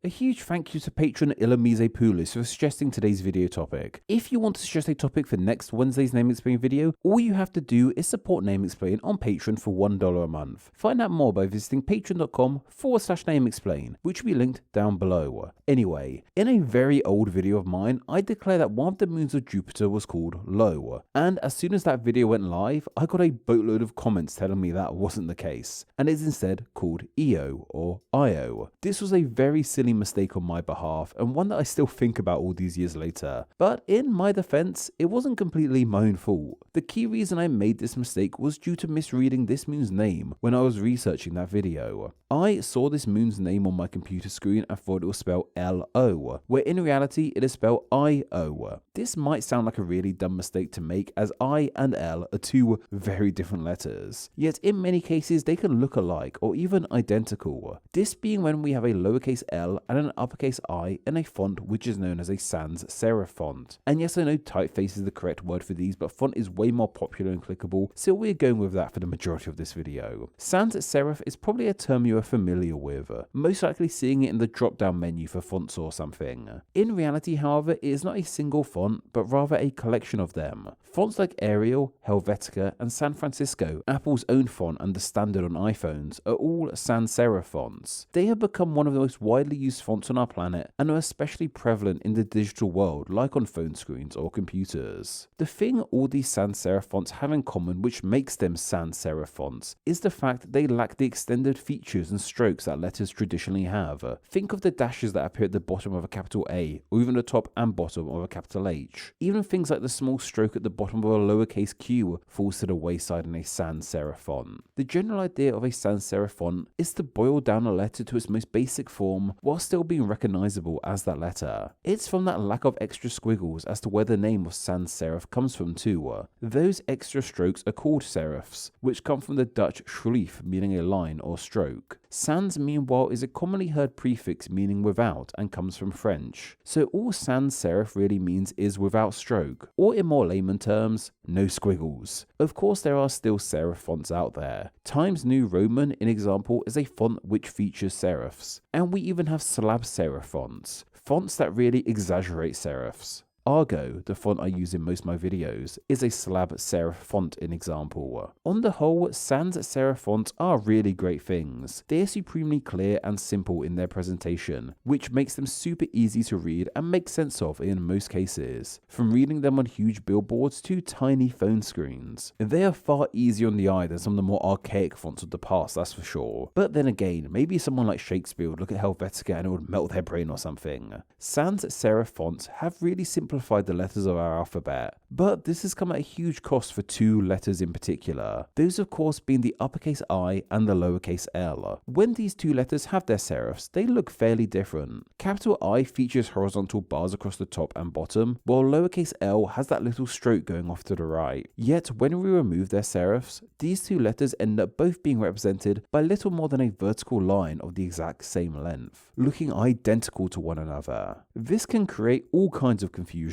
A huge thank you to patron Ilamise Poulis for suggesting today's video topic. If you want to suggest a topic for next Wednesday's Name Explain video, all you have to do is support Name Explain on Patreon for $1 a month. Find out more by visiting patreon.com/Name Explain, which will be linked down below. Anyway, in a very old video of mine, I declared that one of the moons of Jupiter was called Io, and as soon as that video went live, I got a boatload of comments telling me that wasn't the case, and is instead called Io or Io. This was a very silly mistake on my behalf, and one that I still think about all these years later. But in my defense, it wasn't completely my own fault. The key reason I made this mistake was due to misreading this moon's name when I was researching that video. I saw this moon's name on my computer screen and thought it was spelled L-O, where in reality it is spelled I-O. This might sound like a really dumb mistake to make, as I and L are two very different letters, yet in many cases they can look alike or even identical. This being when we have a lowercase l and an uppercase I in a font which is known as a sans-serif font. And yes, I know typeface is the correct word for these, but font is way more popular and clickable, so we're going with that for the majority of this video. Sans-serif is probably a term you are familiar with, most likely seeing it in the drop down menu for fonts or something. In reality, however, it is not a single font, but rather a collection of them. Fonts like Arial, Helvetica, and San Francisco, Apple's own font and the standard on iPhones, are all sans-serif fonts. They have become one of the most widely used fonts on our planet and are especially prevalent in the digital world, like on phone screens or computers. The thing all these sans-serif fonts have in common, which makes them sans-serif fonts, is the fact that they lack the extended features and strokes that letters traditionally have. Think of the dashes that appear at the bottom of a capital A, or even the top and bottom of a capital H. Even things like the small stroke at the bottom of a lowercase q falls to the wayside in a sans-serif font. The general idea of a sans-serif font is to boil down a letter to its most basic form while still being recognizable as that letter. It's from that lack of extra squiggles as to where the name of sans-serif comes from too. Those extra strokes are called serifs, which come from the Dutch schrief, meaning a line or stroke. Sans, meanwhile, is a commonly heard prefix meaning without and comes from French. So all sans-serif really means is without stroke, or in more layman terms, no squiggles. Of course, there are still serif fonts out there. Times New Roman, in example, is a font which features serifs. And we even have slab serif fonts that really exaggerate serifs. Argo, the font I use in most of my videos, is a slab serif font in example. On the whole, sans-serif fonts are really great things. They are supremely clear and simple in their presentation, which makes them super easy to read and make sense of in most cases, from reading them on huge billboards to tiny phone screens. They are far easier on the eye than some of the more archaic fonts of the past, that's for sure. But then again, maybe someone like Shakespeare would look at Helvetica and it would melt their brain or something. Sans-serif fonts have really simplified the letters of our alphabet, but this has come at a huge cost for two letters in particular, those of course being the uppercase I and the lowercase l. When these two letters have their serifs, they look fairly different. Capital I features horizontal bars across the top and bottom, while lowercase l has that little stroke going off to the right. Yet when we remove their serifs, these two letters end up both being represented by little more than a vertical line of the exact same length, looking identical to one another. This can create all kinds of confusion.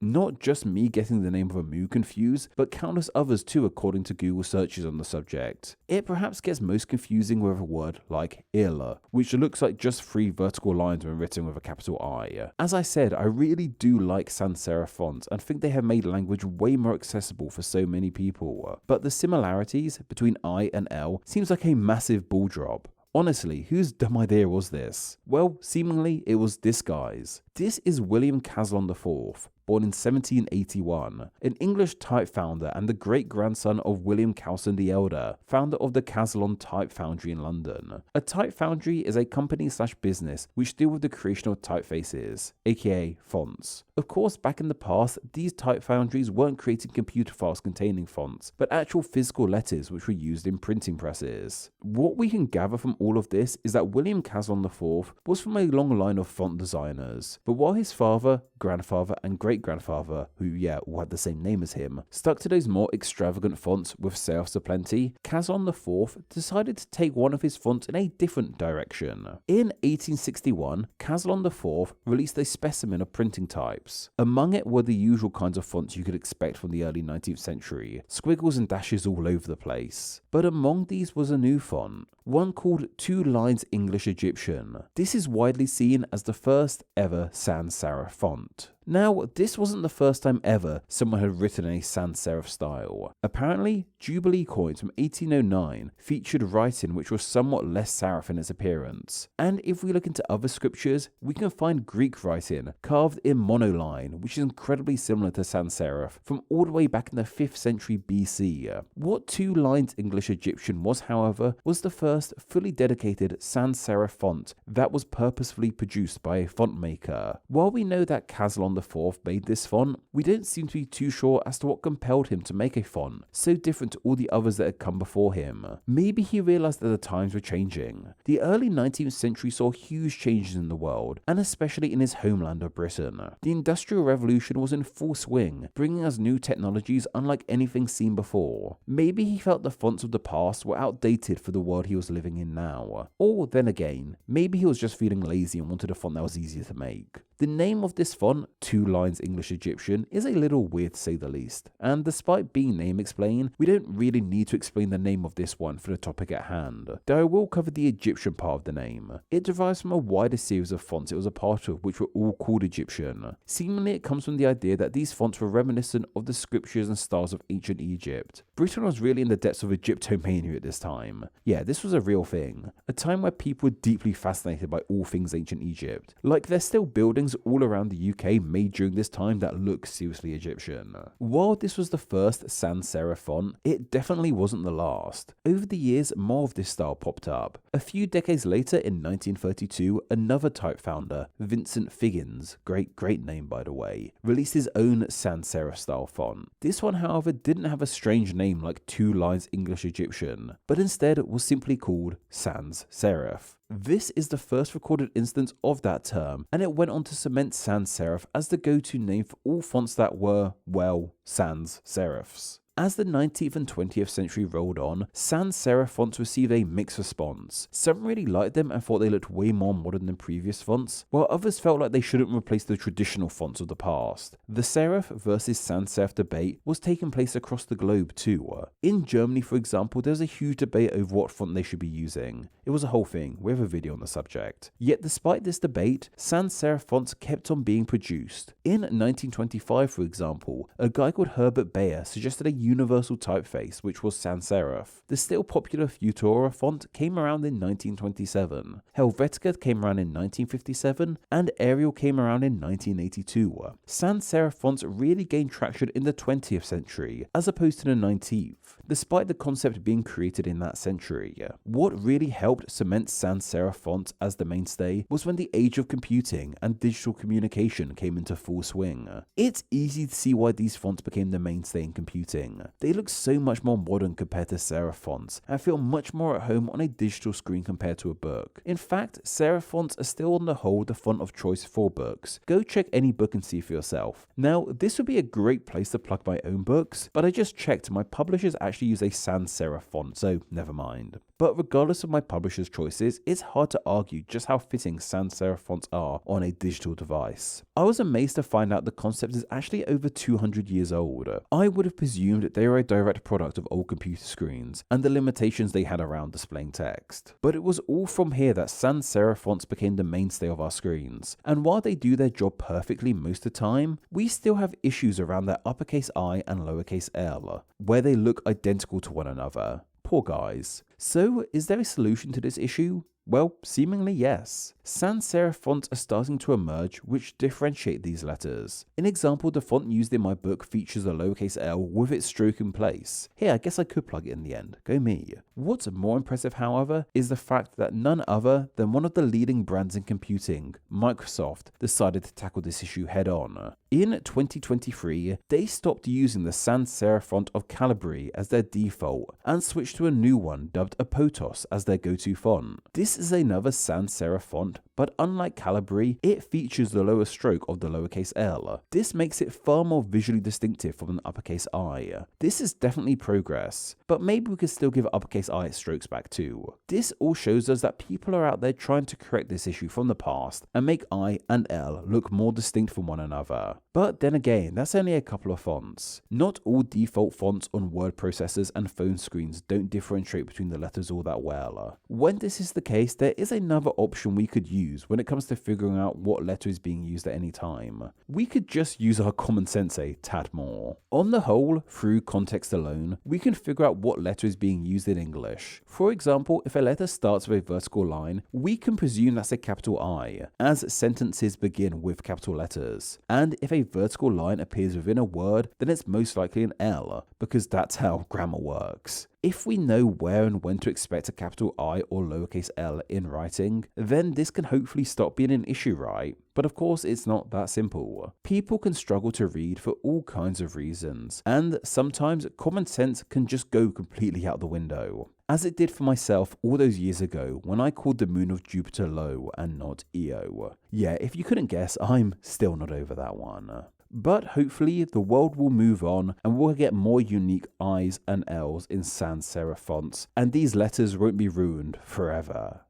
Not just me getting the name of a moon confused, but countless others too according to Google searches on the subject. It perhaps gets most confusing with a word like il, which looks like just three vertical lines when written with a capital I. As I said, I really do like sans-serif fonts and think they have made language way more accessible for so many people, but the similarities between I and L seems like a massive ball drop. Honestly, whose dumb idea was this? Well, seemingly it was this guy's. This is William Caslon IV, born in 1781, an English type founder and the great-grandson of William Cowson the Elder, founder of the Caslon Type Foundry in London. A type foundry is a company/business which deal with the creation of typefaces, aka fonts. Of course, back in the past, these type foundries weren't creating computer files containing fonts, but actual physical letters which were used in printing presses. What we can gather from all of this is that William Caslon IV was from a long line of font designers, but while his father, grandfather, and great-grandfather, who all had the same name as him, stuck to those more extravagant fonts with serifs aplenty, Caslon IV decided to take one of his fonts in a different direction. In 1861, Caslon IV released a specimen of printing types. Among it were the usual kinds of fonts you could expect from the early 19th century, squiggles and dashes all over the place. But among these was a new font. one called 2 Lines English Egyptian. This is widely seen as the first ever sans-serif font. Now, this wasn't the first time ever someone had written a sans-serif style. Apparently, Jubilee coins from 1809 featured writing which was somewhat less serif in its appearance. And if we look into other scriptures, we can find Greek writing carved in monoline, which is incredibly similar to sans-serif from all the way back in the 5th century BC. What 2 Lines English Egyptian was, however, was the first fully dedicated sans-serif font that was purposefully produced by a font maker. While we know that Caslon IV made this font, we don't seem to be too sure as to what compelled him to make a font so different to all the others that had come before him. Maybe he realized that the times were changing. The early 19th century saw huge changes in the world, and especially in his homeland of Britain. The Industrial Revolution was in full swing, bringing us new technologies unlike anything seen before. Maybe he felt the fonts of the past were outdated for the world he was living in now. Or then again, maybe he was just feeling lazy and wanted a font that was easier to make. The name of this font, 2 Lines English Egyptian, is a little weird to say the least, and despite being name explained, we don't really need to explain the name of this one for the topic at hand, though I will cover the Egyptian part of the name. It derives from a wider series of fonts it was a part of which were all called Egyptian. Seemingly it comes from the idea that these fonts were reminiscent of the scriptures and styles of ancient Egypt. Britain was really in the depths of Egyptomania at this time. Yeah, this was a real thing, a time where people were deeply fascinated by all things ancient Egypt. Like, there's still buildings all around the UK made during this time that look seriously Egyptian. While this was the first sans-serif font, it definitely wasn't the last. Over the years, more of this style popped up. A few decades later, in 1932, another type founder, Vincent Figgins, great name by the way, released his own sans-serif style font. This one, however, didn't have a strange name like 2 Lines English Egyptian, but instead was simply called sans-serif. This is the first recorded instance of that term, and it went on to cement sans-serif as the go-to name for all fonts that were, well, sans-serifs. As the 19th and 20th century rolled on, sans-serif fonts received a mixed response. Some really liked them and thought they looked way more modern than previous fonts, while others felt like they shouldn't replace the traditional fonts of the past. The serif versus sans-serif debate was taking place across the globe too. In Germany, for example, there was a huge debate over what font they should be using. It was a whole thing, we have a video on the subject. Yet despite this debate, sans-serif fonts kept on being produced. In 1925, for example, a guy called Herbert Bayer suggested a universal typeface, which was sans-serif. The still popular Futura font came around in 1927, Helvetica came around in 1957, and Arial came around in 1982. Sans-serif fonts really gained traction in the 20th century, as opposed to the 19th, despite the concept being created in that century. What really helped cement sans-serif fonts as the mainstay was when the age of computing and digital communication came into full swing. It's easy to see why these fonts became the mainstay in computing. They look so much more modern compared to serif fonts and feel much more at home on a digital screen compared to a book. In fact, serif fonts are still on the whole the font of choice for books. Go check any book and see for yourself. Now, this would be a great place to plug my own books, but I just checked my publishers actually use a sans-serif font, so never mind. But regardless of my publisher's choices, it's hard to argue just how fitting sans-serif fonts are on a digital device. I was amazed to find out the concept is actually over 200 years old. I would have presumed they were a direct product of old computer screens and the limitations they had around displaying text. But it was all from here that sans-serif fonts became the mainstay of our screens. And while they do their job perfectly most of the time, we still have issues around their uppercase I and lowercase l, where they look identical to one another. Poor guys. So, is there a solution to this issue? Well, seemingly yes. Sans-serif fonts are starting to emerge which differentiate these letters. An example, the font used in my book features a lowercase l with its stroke in place. Here, I guess I could plug it in the end. Go me. What's more impressive, however, is the fact that none other than one of the leading brands in computing, Microsoft, decided to tackle this issue head on. In 2023, they stopped using the sans-serif font of Calibri as their default and switched to a new one dubbed Apotos as their go-to font. This This is another sans-serif font, but unlike Calibri, it features the lower stroke of the lowercase l. This makes it far more visually distinctive from an uppercase I. This is definitely progress, but maybe we could still give uppercase I its strokes back too. This all shows us that people are out there trying to correct this issue from the past and make I and L look more distinct from one another. But then again, that's only a couple of fonts. Not all default fonts on word processors and phone screens don't differentiate between the letters all that well. When this is the case, there is another option we could use when it comes to figuring out what letter is being used at any time. We could just use our common sense a tad more. On the whole, through context alone, we can figure out what letter is being used in English. For example, if a letter starts with a vertical line, we can presume that's a capital I, as sentences begin with capital letters. And if a vertical line appears within a word, then it's most likely an L, because that's how grammar works. If we know where and when to expect a capital I or lowercase l in writing, then this can hopefully stop being an issue, right? But of course, it's not that simple. People can struggle to read for all kinds of reasons, and sometimes common sense can just go completely out the window. As it did for myself all those years ago when I called the moon of Jupiter Lo and not Io. Yeah, if you couldn't guess, I'm still not over that one. But hopefully the world will move on and we'll get more unique I's and L's in sans-serif fonts, and these letters won't be ruined forever.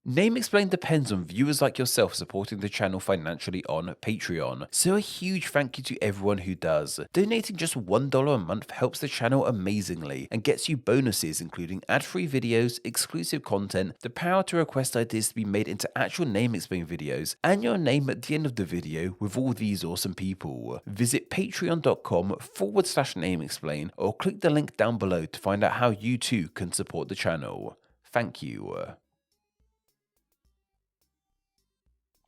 Name Explain depends on viewers like yourself supporting the channel financially on Patreon, so a huge thank you to everyone who does. Donating just $1 a month helps the channel amazingly and gets you bonuses including ad-free videos, exclusive content, the power to request ideas to be made into actual Name Explain videos, and your name at the end of the video with all these awesome people. Visit patreon.com/NameExplain or click the link down below to find out how you too can support the channel. Thank you.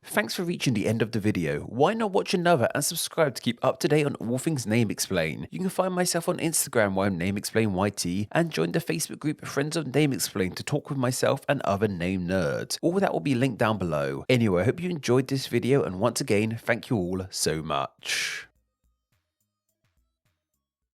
Thanks for reaching the end of the video. Why not watch another and subscribe to keep up to date on all things Name Explain. You can find myself on Instagram where I'm Name Explain YT, and join the Facebook group Friends of Name Explain to talk with myself and other name nerds. All that will be linked down below. Anyway, I hope you enjoyed this video, and once again, thank you all so much.